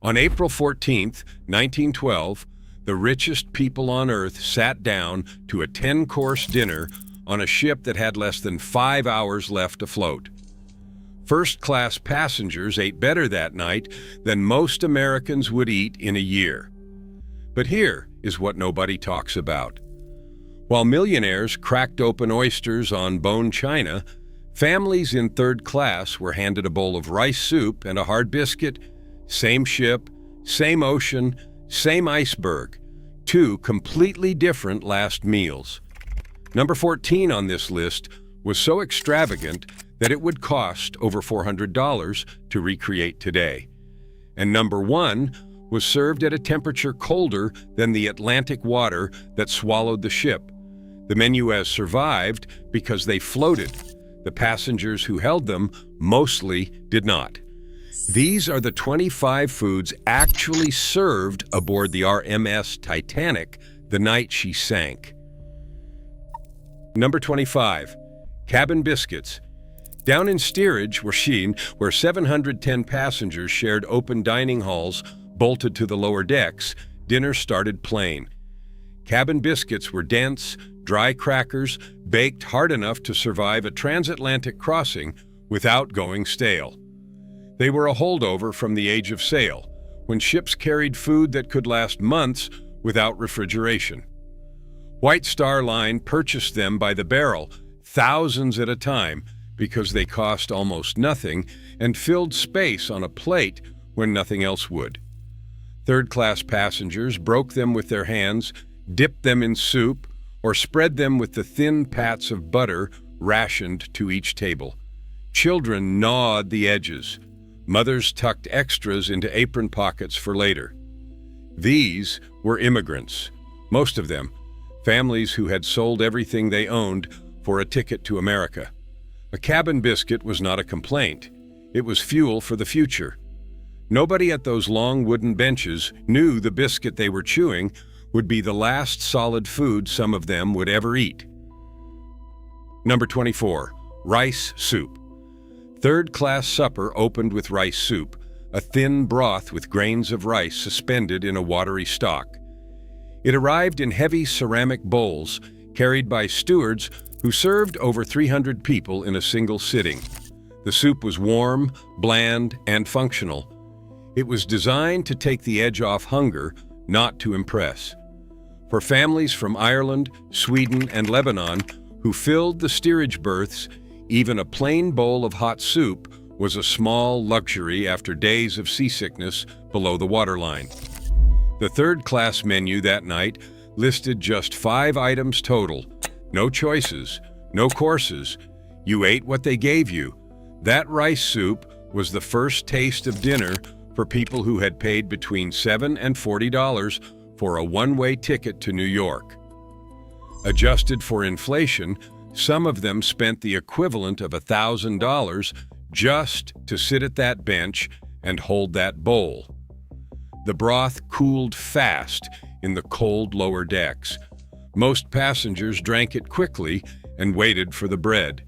On April 14th, 1912, the richest people on Earth sat down to a 10-course dinner on a ship that had less than 5 hours left afloat. First-class passengers ate better that night than most Americans would eat in a year. But here is what nobody talks about. While millionaires cracked open oysters on bone china, families in third class were handed a bowl of rice soup and a hard biscuit. Same ship, same ocean, same iceberg. Two completely different last meals. Number 14 on this list was so extravagant that it would cost over $400 to recreate today. And number 1 was served at a temperature colder than the Atlantic water that swallowed the ship. The menu has survived because they floated. The passengers who held them mostly did not. These are the 25 foods actually served aboard the RMS Titanic the night she sank. Number 25, cabin biscuits. Down in Steerage, where 710 passengers shared open dining halls bolted to the lower decks, dinner started plain. Cabin biscuits were dense, dry crackers baked hard enough to survive a transatlantic crossing without going stale. They were a holdover from the age of sail, when ships carried food that could last months without refrigeration. White Star Line purchased them by the barrel, thousands at a time, because they cost almost nothing and filled space on a plate when nothing else would. Third-class passengers broke them with their hands, dipped them in soup, or spread them with the thin pats of butter rationed to each table. Children gnawed the edges. Mothers tucked extras into apron pockets for later. These were immigrants, most of them, families who had sold everything they owned for a ticket to America. A cabin biscuit was not a complaint. It was fuel for the future. Nobody at those long wooden benches knew the biscuit they were chewing would be the last solid food some of them would ever eat. Number 24, rice soup. Third-class supper opened with rice soup, a thin broth with grains of rice suspended in a watery stock. It arrived in heavy ceramic bowls carried by stewards who served over 300 people in a single sitting. The soup was warm, bland, and functional. It was designed to take the edge off hunger, not to impress. For families from Ireland, Sweden, and Lebanon who filled the steerage berths, even a plain bowl of hot soup was a small luxury after days of seasickness below the waterline. The third-class menu that night listed just 5 items total. No choices, no courses. You ate what they gave you. That rice soup was the first taste of dinner for people who had paid between $7 and $40 for a one-way ticket to New York. Adjusted for inflation, some of them spent the equivalent of $1,000 just to sit at that bench and hold that bowl. The broth cooled fast in the cold lower decks. Most passengers drank it quickly and waited for the bread.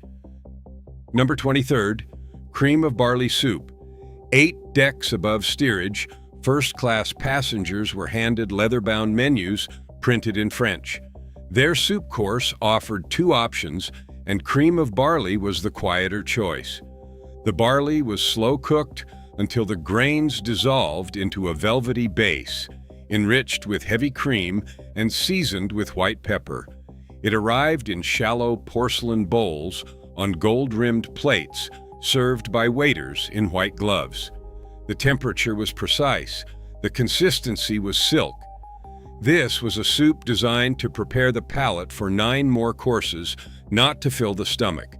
Number 23, cream of barley soup. 8 decks above steerage, first-class passengers were handed leather-bound menus printed in French. Their soup course offered 2 options, and cream of barley was the quieter choice. The barley was slow-cooked until the grains dissolved into a velvety base, enriched with heavy cream and seasoned with white pepper. It arrived in shallow porcelain bowls on gold-rimmed plates, served by waiters in white gloves. The temperature was precise. The consistency was silk. This was a soup designed to prepare the palate for 9 more courses, not to fill the stomach.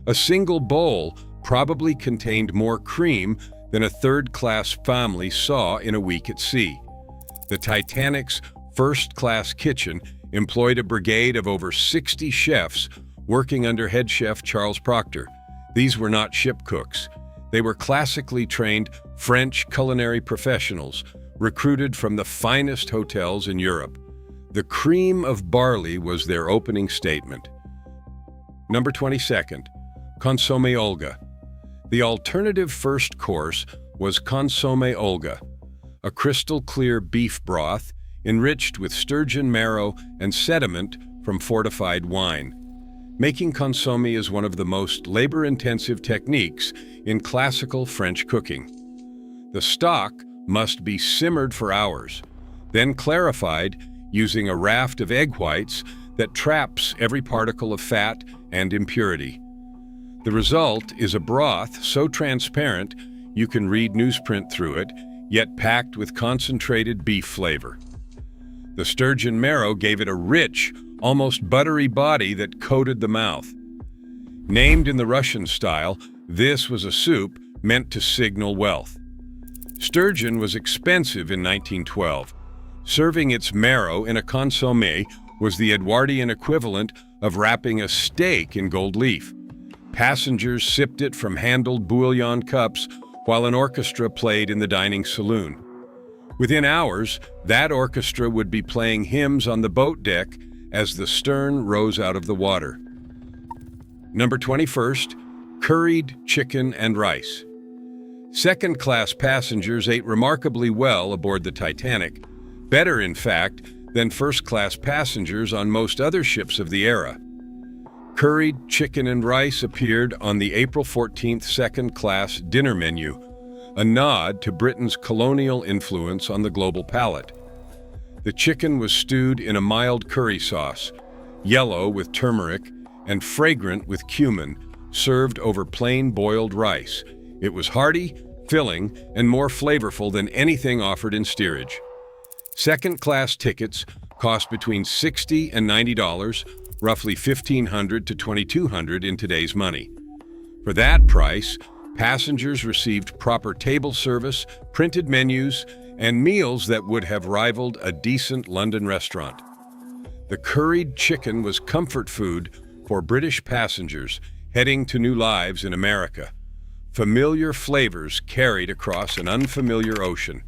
A single bowl probably contained more cream than a third-class family saw in a week at sea. The Titanic's first-class kitchen employed a brigade of over 60 chefs working under head chef Charles Proctor. These were not ship cooks. They were classically trained French culinary professionals recruited from the finest hotels in Europe. The cream of barley was their opening statement. Number 22, Consommé Olga. The alternative first course was Consommé Olga, a crystal-clear beef broth enriched with sturgeon marrow and sediment from fortified wine. Making consommé is one of the most labor-intensive techniques in classical French cooking. The stock must be simmered for hours, then clarified using a raft of egg whites that traps every particle of fat and impurity. The result is a broth so transparent you can read newsprint through it, yet packed with concentrated beef flavor. The sturgeon marrow gave it a rich, almost buttery body that coated the mouth. Named in the Russian style, this was a soup meant to signal wealth. Sturgeon was expensive in 1912. Serving its marrow in a consommé was the Edwardian equivalent of wrapping a steak in gold leaf. Passengers sipped it from handled bouillon cups while an orchestra played in the dining saloon. Within hours, that orchestra would be playing hymns on the boat deck as the stern rose out of the water. Number 21st, curried chicken and rice. Second-class passengers ate remarkably well aboard the Titanic, better, in fact, than first-class passengers on most other ships of the era. Curried chicken and rice appeared on the April 14th second-class dinner menu, a nod to Britain's colonial influence on the global palate. The chicken was stewed in a mild curry sauce, yellow with turmeric and fragrant with cumin, served over plain boiled rice. It was hearty, filling, and more flavorful than anything offered in steerage. Second-class tickets cost between $60 and $90, roughly $1,500 to $2,200 in today's money. For that price, passengers received proper table service, printed menus, and meals that would have rivaled a decent London restaurant. The curried chicken was comfort food for British passengers heading to new lives in America. Familiar flavors carried across an unfamiliar ocean.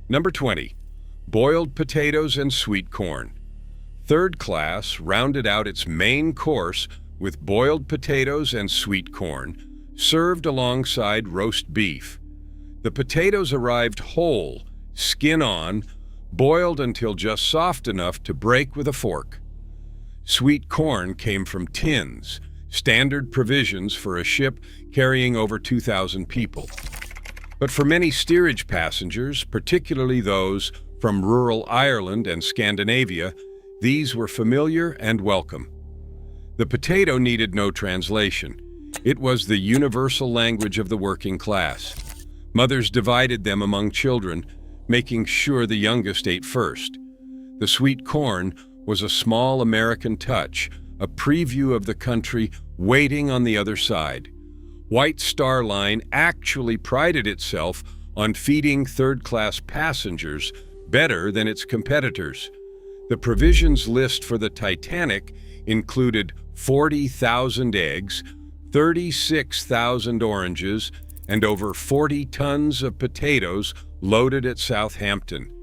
Number 20, boiled potatoes and sweet corn. Third class rounded out its main course with boiled potatoes and sweet corn, served alongside roast beef. The potatoes arrived whole, skin on, boiled until just soft enough to break with a fork. Sweet corn came from tins, standard provisions for a ship carrying over 2,000 people. But for many steerage passengers, particularly those from rural Ireland and Scandinavia, these were familiar and welcome. The potato needed no translation. It was the universal language of the working class. Mothers divided them among children, making sure the youngest ate first. The sweet corn was a small American touch, a preview of the country waiting on the other side. White Star Line actually prided itself on feeding third-class passengers better than its competitors. The provisions list for the Titanic included 40,000 eggs, 36,000 oranges, and over 40 tons of potatoes loaded at Southampton.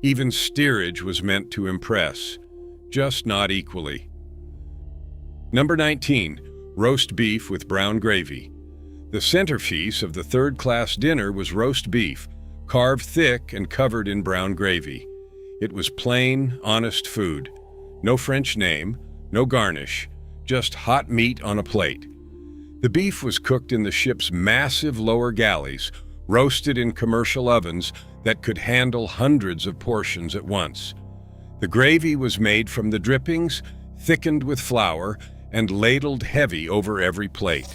Even steerage was meant to impress, just not equally. Number 19, roast beef with brown gravy. The centerpiece of the third-class dinner was roast beef, carved thick and covered in brown gravy. It was plain, honest food. No French name, no garnish, just hot meat on a plate. The beef was cooked in the ship's massive lower galleys, roasted in commercial ovens that could handle hundreds of portions at once. The gravy was made from the drippings, thickened with flour, and ladled heavy over every plate.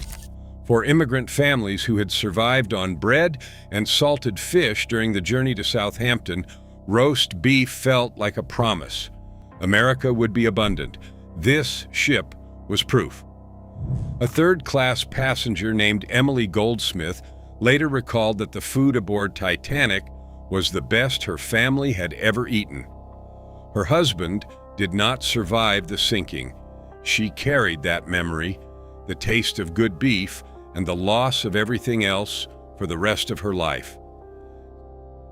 For immigrant families who had survived on bread and salted fish during the journey to Southampton, roast beef felt like a promise. America would be abundant. This ship was proof. A third-class passenger named Emily Goldsmith later recalled that the food aboard Titanic was the best her family had ever eaten. Her husband did not survive the sinking. She carried that memory, the taste of good beef, and the loss of everything else for the rest of her life.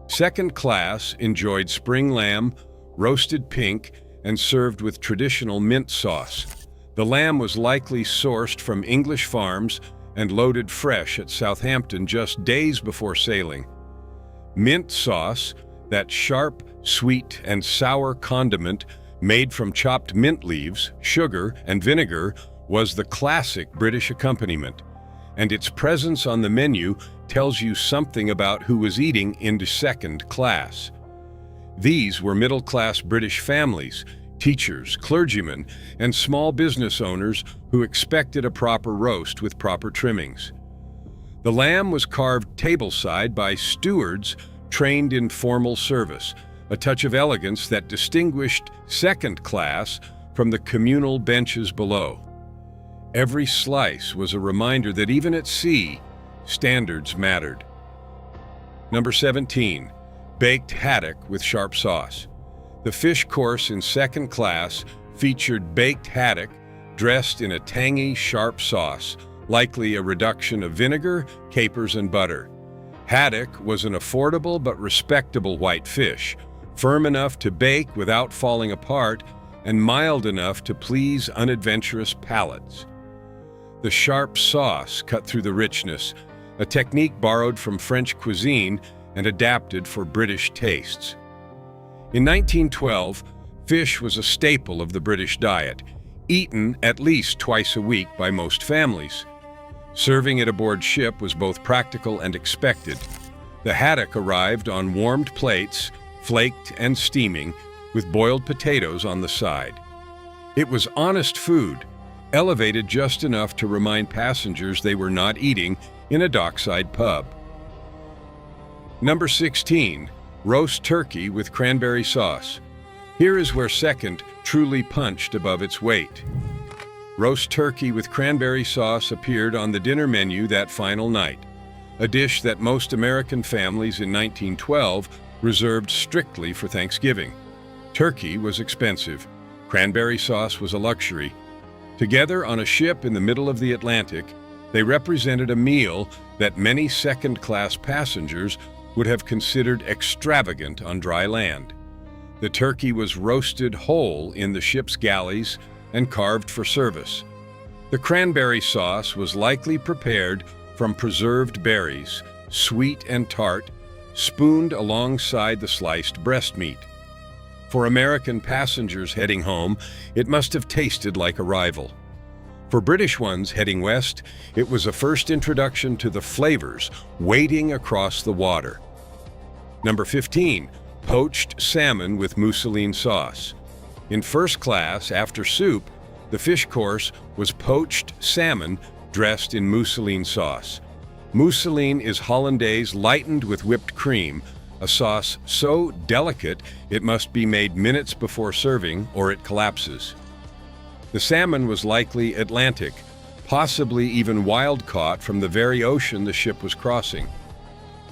Second class enjoyed spring lamb, roasted pink, and served with traditional mint sauce. The lamb was likely sourced from English farms and loaded fresh at Southampton just days before sailing. Mint sauce, that sharp, sweet, and sour condiment made from chopped mint leaves, sugar, and vinegar, was the classic British accompaniment, and its presence on the menu tells you something about who was eating into second class. These were middle-class British families, teachers, clergymen, and small business owners who expected a proper roast with proper trimmings. The lamb was carved tableside by stewards trained in formal service, a touch of elegance that distinguished second class from the communal benches below. Every slice was a reminder that even at sea, standards mattered. Number 17, baked haddock with sharp sauce. The fish course in second class featured baked haddock dressed in a tangy, sharp sauce, likely a reduction of vinegar, capers, and butter. Haddock was an affordable but respectable white fish, firm enough to bake without falling apart and mild enough to please unadventurous palates. The sharp sauce cut through the richness, a technique borrowed from French cuisine and adapted for British tastes. In 1912, fish was a staple of the British diet, eaten at least twice a week by most families. Serving it aboard ship was both practical and expected. The haddock arrived on warmed plates, flaked and steaming, with boiled potatoes on the side. It was honest food, elevated just enough to remind passengers they were not eating in a dockside pub. Number 16, roast turkey with cranberry sauce. Here is where second truly punched above its weight. Roast turkey with cranberry sauce appeared on the dinner menu that final night, a dish that most American families in 1912 reserved strictly for Thanksgiving. Turkey was expensive. Cranberry sauce was a luxury. Together on a ship in the middle of the Atlantic, they represented a meal that many second-class passengers would have considered extravagant on dry land. The turkey was roasted whole in the ship's galleys and carved for service. The cranberry sauce was likely prepared from preserved berries, sweet and tart, spooned alongside the sliced breast meat. For American passengers heading home, it must have tasted like a rival. For British ones heading west, it was a first introduction to the flavors wading across the water. Number 15, poached salmon with mousseline sauce. In first class, after soup, the fish course was poached salmon dressed in mousseline sauce. Mousseline is hollandaise lightened with whipped cream, a sauce so delicate it must be made minutes before serving or it collapses. The salmon was likely Atlantic, possibly even wild-caught from the very ocean the ship was crossing.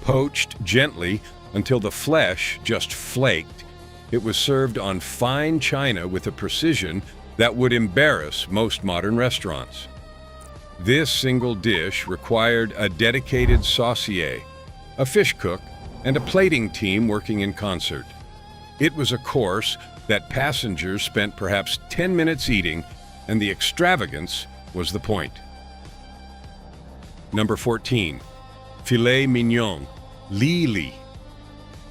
Poached gently until the flesh just flaked, it was served on fine china with a precision that would embarrass most modern restaurants. This single dish required a dedicated saucier, a fish cook, and a plating team working in concert. It was a course that passengers spent perhaps 10 minutes eating, and the extravagance was the point. Number 14, filet mignon, li.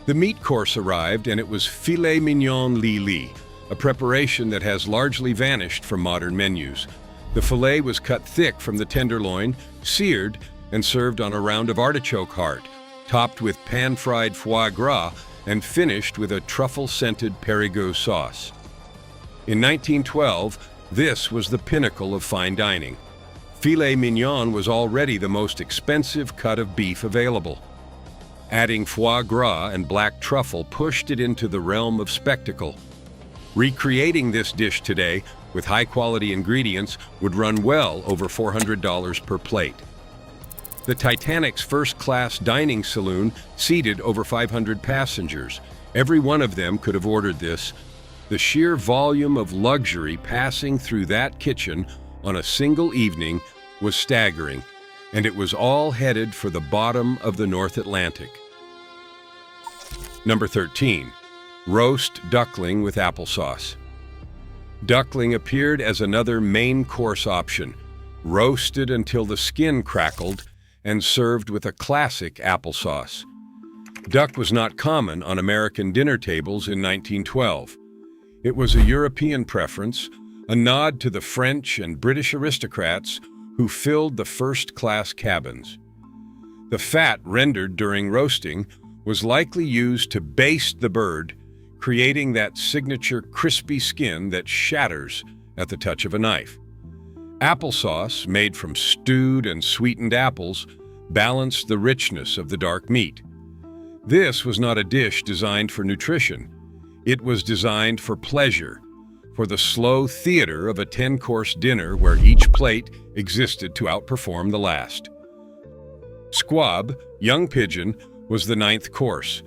The meat course arrived, and it was filet mignon li, a preparation that has largely vanished from modern menus. The filet was cut thick from the tenderloin, seared, and served on a round of artichoke heart, topped with pan-fried foie gras and finished with a truffle-scented Périgueux sauce. In 1912, this was the pinnacle of fine dining. Filet mignon was already the most expensive cut of beef available. Adding foie gras and black truffle pushed it into the realm of spectacle. Recreating this dish today with high-quality ingredients would run well over $400 per plate. The Titanic's first-class dining saloon seated over 500 passengers. Every one of them could have ordered this. The sheer volume of luxury passing through that kitchen on a single evening was staggering, and it was all headed for the bottom of the North Atlantic. Number 13, roast duckling with applesauce. Duckling appeared as another main course option, roasted until the skin crackled and served with a classic applesauce. Duck was not common on American dinner tables in 1912. It was a European preference, a nod to the French and British aristocrats who filled the first-class cabins. The fat rendered during roasting was likely used to baste the bird, creating that signature crispy skin that shatters at the touch of a knife. Applesauce, made from stewed and sweetened apples, balanced the richness of the dark meat. This was not a dish designed for nutrition. It was designed for pleasure, for the slow theater of a 10-course dinner where each plate existed to outperform the last. Squab, young pigeon, was the 9th course,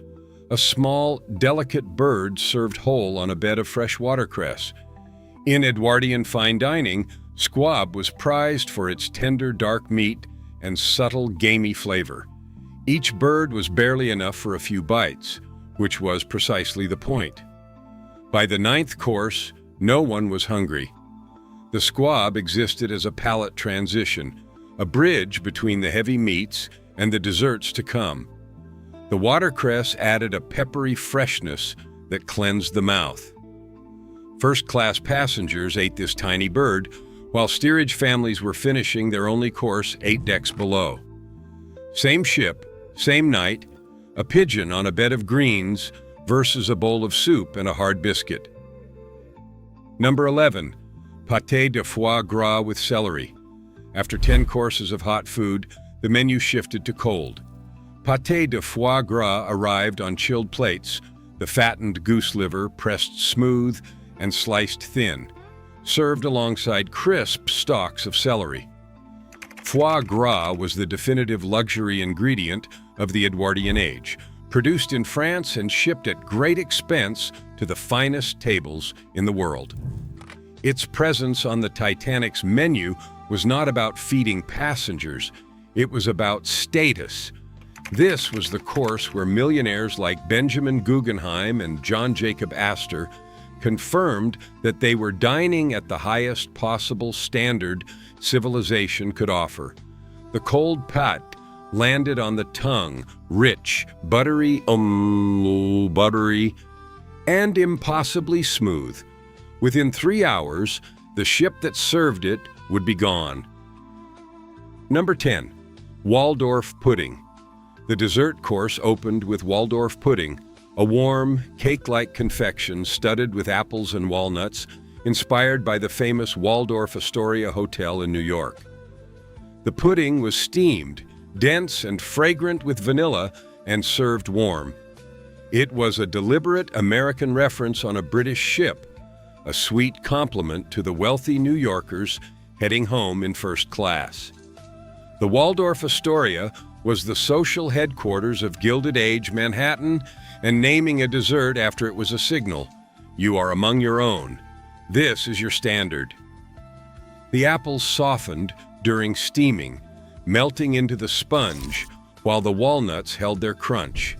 a small, delicate bird served whole on a bed of fresh watercress. In Edwardian fine dining, squab was prized for its tender, dark meat and subtle, gamey flavor. Each bird was barely enough for a few bites, which was precisely the point. By the 9th course, no one was hungry. The squab existed as a palate transition, a bridge between the heavy meats and the desserts to come. The watercress added a peppery freshness that cleansed the mouth. First-class passengers ate this tiny bird, while steerage families were finishing their only course 8 decks below. Same ship, same night, a pigeon on a bed of greens versus a bowl of soup and a hard biscuit. Number 11, pâté de foie gras with celery. After 10 courses of hot food, the menu shifted to cold. Pâté de foie gras arrived on chilled plates, the fattened goose liver pressed smooth and sliced thin, served alongside crisp stalks of celery. Foie gras was the definitive luxury ingredient of the Edwardian age, produced in France and shipped at great expense to the finest tables in the world. Its presence on the Titanic's menu was not about feeding passengers, it was about status. This was the course where millionaires like Benjamin Guggenheim and John Jacob Astor confirmed that they were dining at the highest possible standard civilization could offer. The cold pâté landed on the tongue, rich, buttery, and impossibly smooth. Within 3 hours, the ship that served it would be gone. Number 10, Waldorf pudding. The dessert course opened with Waldorf pudding, a warm, cake-like confection studded with apples and walnuts, inspired by the famous Waldorf Astoria Hotel in New York. The pudding was steamed, dense and fragrant with vanilla, and served warm. It was a deliberate American reference on a British ship, a sweet compliment to the wealthy New Yorkers heading home in first class. The Waldorf Astoria was the social headquarters of Gilded Age Manhattan, and naming a dessert after it was a signal. You are among your own. This is your standard. The apples softened during steaming, melting into the sponge, while the walnuts held their crunch.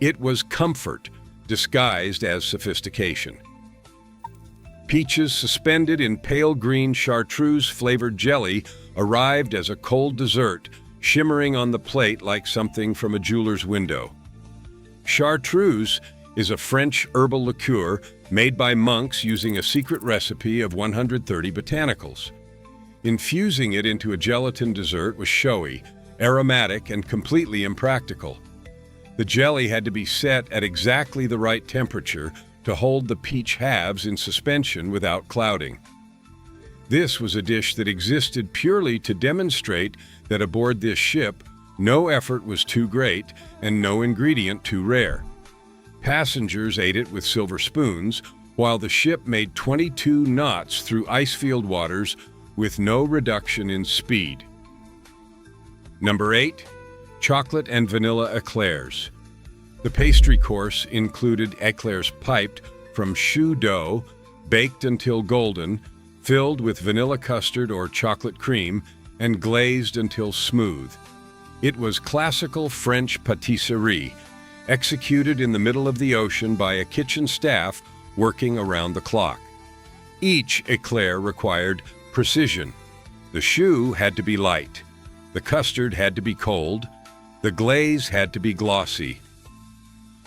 It was comfort, disguised as sophistication. Peaches suspended in pale green chartreuse-flavored jelly arrived as a cold dessert, shimmering on the plate like something from a jeweler's window. Chartreuse is a French herbal liqueur made by monks using a secret recipe of 130 botanicals. Infusing it into a gelatin dessert was showy, aromatic, and completely impractical. The jelly had to be set at exactly the right temperature to hold the peach halves in suspension without clouding. This was a dish that existed purely to demonstrate that aboard this ship, no effort was too great and no ingredient too rare. Passengers ate it with silver spoons, while the ship made 22 knots through icefield waters with no reduction in speed. Number 8, chocolate and vanilla eclairs. The pastry course included eclairs piped from choux dough, baked until golden, filled with vanilla custard or chocolate cream, and glazed until smooth. It was classical French pâtisserie, executed in the middle of the ocean by a kitchen staff working around the clock. Each eclair required precision. The choux had to be light, the custard had to be cold, the glaze had to be glossy.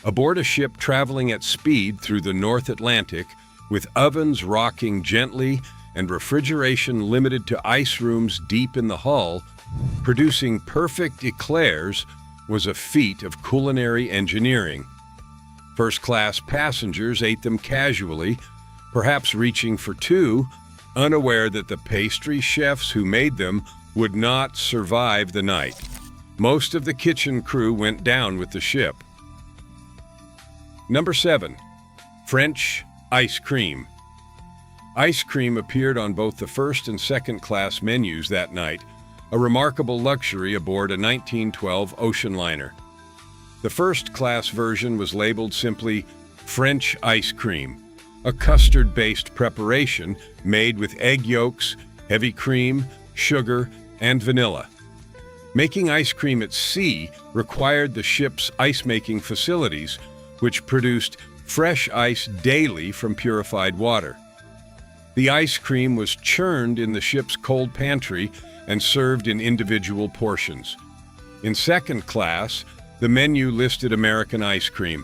Aboard a ship traveling at speed through the North Atlantic, with ovens rocking gently and refrigeration limited to ice rooms deep in the hull, producing perfect eclairs was a feat of culinary engineering. First-class passengers ate them casually, perhaps reaching for two, unaware that the pastry chefs who made them would not survive the night. Most of the kitchen crew went down with the ship. Number 7. French ice cream. Ice cream appeared on both the first and second class menus that night, a remarkable luxury aboard a 1912 ocean liner. The first class version was labeled simply French ice cream, a custard-based preparation made with egg yolks, heavy cream, sugar, and vanilla. Making ice cream at sea required the ship's ice-making facilities, which produced fresh ice daily from purified water. The ice cream was churned in the ship's cold pantry and served in individual portions. In second class, the menu listed American ice cream,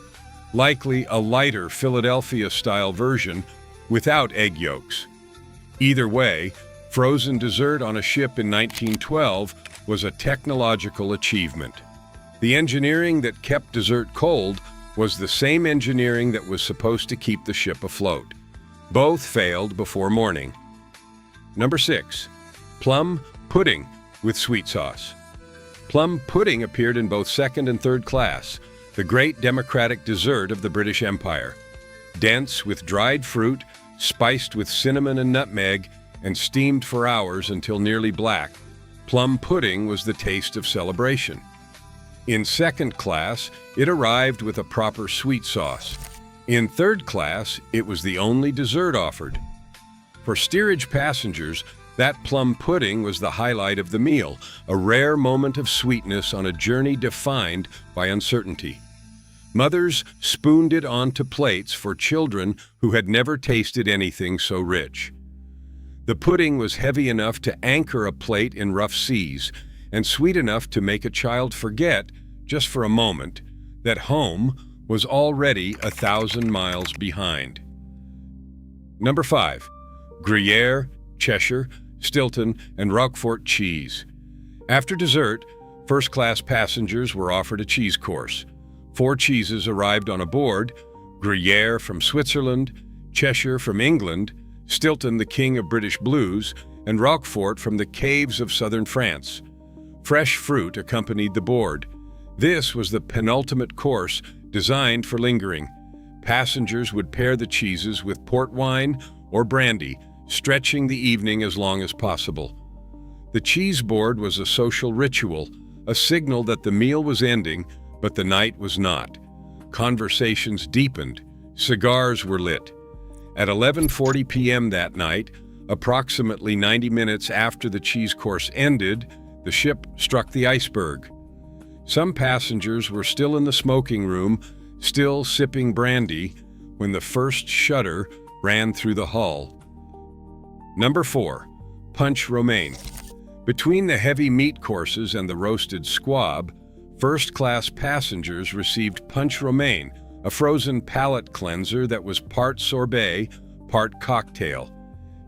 likely a lighter Philadelphia-style version without egg yolks. Either way, frozen dessert on a ship in 1912 was a technological achievement. The engineering that kept dessert cold was the same engineering that was supposed to keep the ship afloat. Both failed before morning. Number 6. Plum pudding with sweet sauce. Plum pudding appeared in both second and third class, the great democratic dessert of the British Empire. Dense with dried fruit, spiced with cinnamon and nutmeg, and steamed for hours until nearly black, plum pudding was the taste of celebration. In second class, it arrived with a proper sweet sauce. In third class, it was the only dessert offered. For steerage passengers, that plum pudding was the highlight of the meal, a rare moment of sweetness on a journey defined by uncertainty. Mothers spooned it onto plates for children who had never tasted anything so rich. The pudding was heavy enough to anchor a plate in rough seas, and sweet enough to make a child forget, just for a moment, that home was already 1,000 miles behind. Number 5. Gruyere, Cheshire, Stilton, and Roquefort cheese. After dessert, first-class passengers were offered a cheese course. 4 cheeses arrived on aboard: Gruyere from Switzerland, Cheshire from England, Stilton, the king of British blues, and Roquefort from the caves of southern France. Fresh fruit accompanied the board. This was the penultimate course designed for lingering. Passengers would pair the cheeses with port wine or brandy, stretching the evening as long as possible. The cheese board was a social ritual, a signal that the meal was ending, but the night was not. Conversations deepened. Cigars were lit. At 11:40 p.m. that night, approximately 90 minutes after the cheese course ended, the ship struck the iceberg. Some passengers were still in the smoking room, still sipping brandy, when the first shudder ran through the hull. Number 4. Punch romaine. Between the heavy meat courses and the roasted squab, first-class passengers received punch romaine, a frozen palate cleanser that was part sorbet, part cocktail.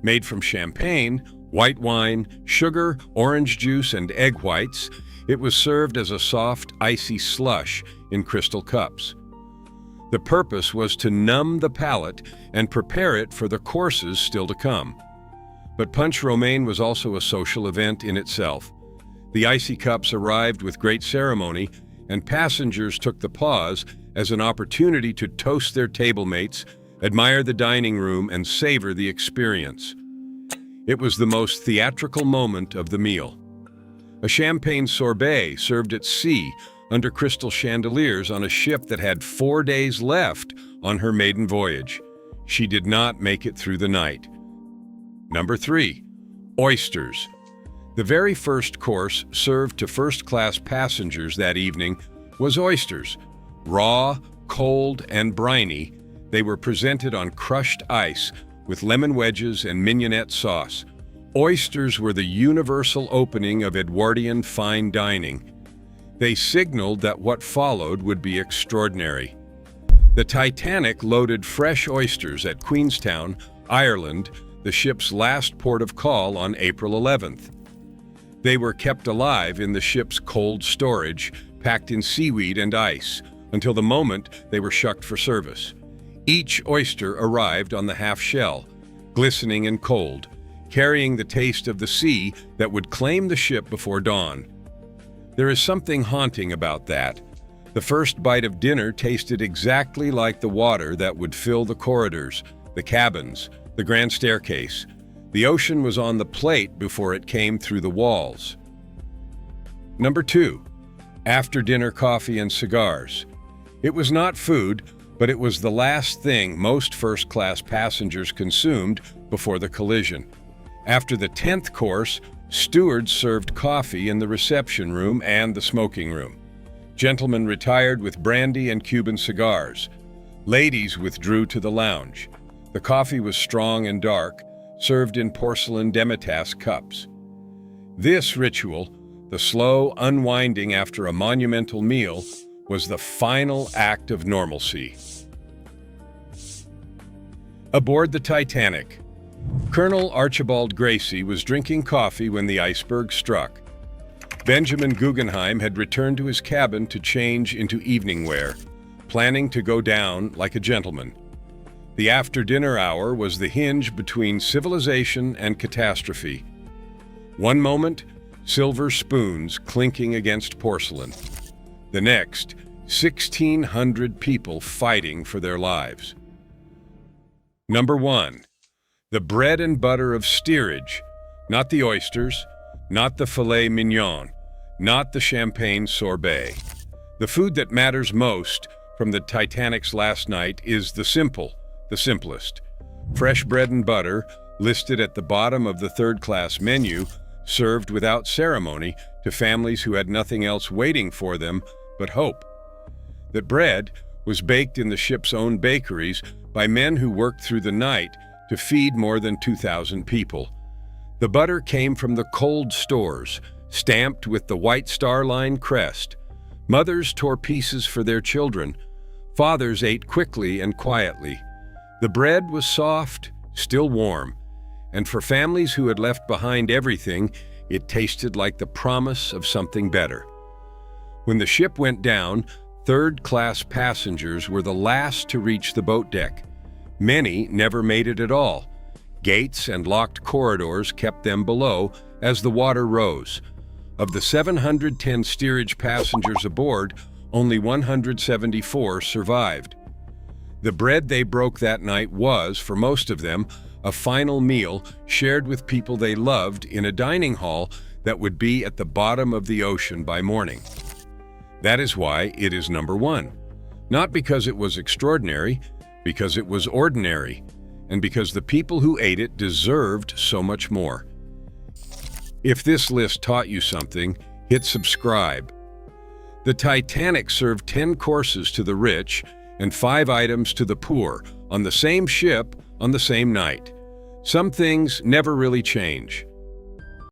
Made from champagne, white wine, sugar, orange juice, and egg whites, it was served as a soft, icy slush in crystal cups. The purpose was to numb the palate and prepare it for the courses still to come. But punch romaine was also a social event in itself. The icy cups arrived with great ceremony, and passengers took the pause as an opportunity to toast their table mates, admire the dining room, and savor the experience. It was the most theatrical moment of the meal. A champagne sorbet served at sea under crystal chandeliers on a ship that had 4 days left on her maiden voyage. She did not make it through the night. Number 3. Oysters. The very first course served to first-class passengers that evening was oysters. Raw, cold, and briny, they were presented on crushed ice with lemon wedges and mignonette sauce. Oysters were the universal opening of Edwardian fine dining. They signaled that what followed would be extraordinary. The Titanic loaded fresh oysters at Queenstown, Ireland, the ship's last port of call on April 11th. They were kept alive in the ship's cold storage, packed in seaweed and ice, until the moment they were shucked for service. Each oyster arrived on the half shell, glistening and cold, carrying the taste of the sea that would claim the ship before dawn. There is something haunting about that. The first bite of dinner tasted exactly like the water that would fill the corridors, the cabins, the grand staircase. The ocean was on the plate before it came through the walls. Number 2. After-dinner coffee and cigars. It was not food, but it was the last thing most first-class passengers consumed before the collision. After the 10th course, stewards served coffee in the reception room and the smoking room. Gentlemen retired with brandy and Cuban cigars. Ladies withdrew to the lounge. The coffee was strong and dark, served in porcelain demitasse cups. This ritual, the slow unwinding after a monumental meal, was the final act of normalcy. Aboard the Titanic, Colonel Archibald Gracie was drinking coffee when the iceberg struck. Benjamin Guggenheim had returned to his cabin to change into evening wear, planning to go down like a gentleman. The after-dinner hour was the hinge between civilization and catastrophe. One moment, silver spoons clinking against porcelain. The next, 1,600 people fighting for their lives. Number 1. The bread and butter of steerage, not the oysters, not the filet mignon, not the champagne sorbet. The food that matters most from the Titanic's last night is the simplest. Fresh bread and butter, listed at the bottom of the third-class menu, served without ceremony to families who had nothing else waiting for them but hope. That bread was baked in the ship's own bakeries by men who worked through the night to feed more than 2,000 people. The butter came from the cold stores, stamped with the White Star Line crest. Mothers tore pieces for their children. Fathers ate quickly and quietly. The bread was soft, still warm, and for families who had left behind everything, it tasted like the promise of something better. When the ship went down, third-class passengers were the last to reach the boat deck. Many never made it at all. Gates and locked corridors kept them below as the water rose. Of the 710 steerage passengers aboard, only 174 survived. The bread they broke that night was, for most of them, a final meal shared with people they loved in a dining hall that would be at the bottom of the ocean by morning. That is why it is number 1. Not because it was extraordinary, because it was ordinary, and because the people who ate it deserved so much more. If this list taught you something, hit subscribe. The Titanic served 10 courses to the rich and 5 items to the poor on the same ship on the same night. Some things never really change.